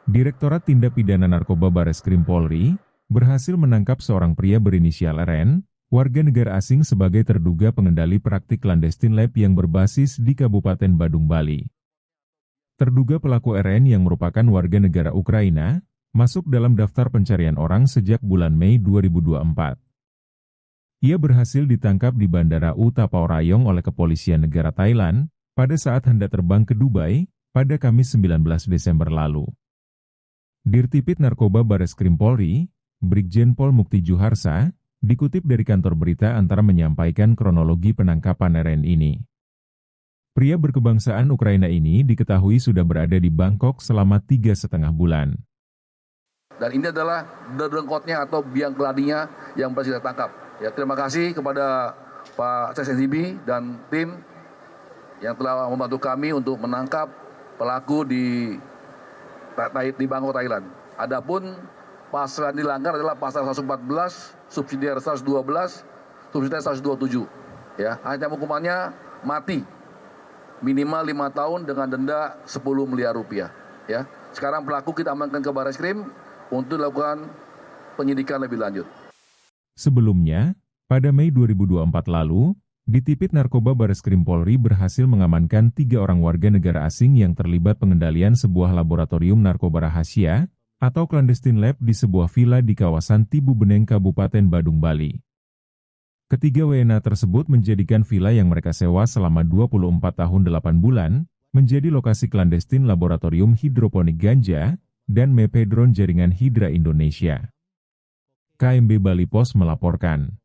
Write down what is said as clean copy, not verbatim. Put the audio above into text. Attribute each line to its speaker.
Speaker 1: Direktorat Tindak Pidana Narkoba Bareskrim Polri berhasil menangkap seorang pria berinisial RN, warga negara asing sebagai terduga pengendali praktik clandestine lab yang berbasis di Kabupaten Badung, Bali. Terduga pelaku RN yang merupakan warga negara Ukraina, masuk dalam daftar pencarian orang sejak bulan Mei 2024. Ia berhasil ditangkap di Bandara Utapao Rayong oleh kepolisian negara Thailand pada saat hendak terbang ke Dubai pada Kamis 19 Desember lalu. Dirtipit Narkoba Bareskrim Polri, Brigjen Pol Mukti Juharsa, dikutip dari kantor berita Antara menyampaikan kronologi penangkapan RN ini. Pria berkebangsaan Ukraina ini diketahui sudah berada di Bangkok selama 3,5 bulan.
Speaker 2: Dan ini adalah dedengkotnya atau biang keladinya yang berhasil kita tangkap. Ya, terima kasih kepada Pak CSNZB dan tim yang telah membantu kami untuk menangkap pelaku di Bangkok, Thailand. Adapun pasal yang dilanggar adalah pasal 114, subsidiar 112, subsidiar 127. Ya, ancam hukumannya mati, minimal 5 tahun dengan denda 10 miliar rupiah. Ya, sekarang pelaku kita amankan ke Bareskrim untuk dilakukan penyidikan lebih lanjut.
Speaker 1: Sebelumnya, pada Mei 2024 lalu, Ditipit Narkoba Bareskrim Polri berhasil mengamankan 3 orang warga negara asing yang terlibat pengendalian sebuah laboratorium narkoba rahasia atau clandestine lab di sebuah villa di kawasan Tibu Beneng, Kabupaten Badung, Bali. Ketiga WNA tersebut menjadikan villa yang mereka sewa selama 24 tahun 8 bulan menjadi lokasi clandestine laboratorium hidroponik ganja dan mepedron jaringan Hidra Indonesia. KMB Bali Pos melaporkan.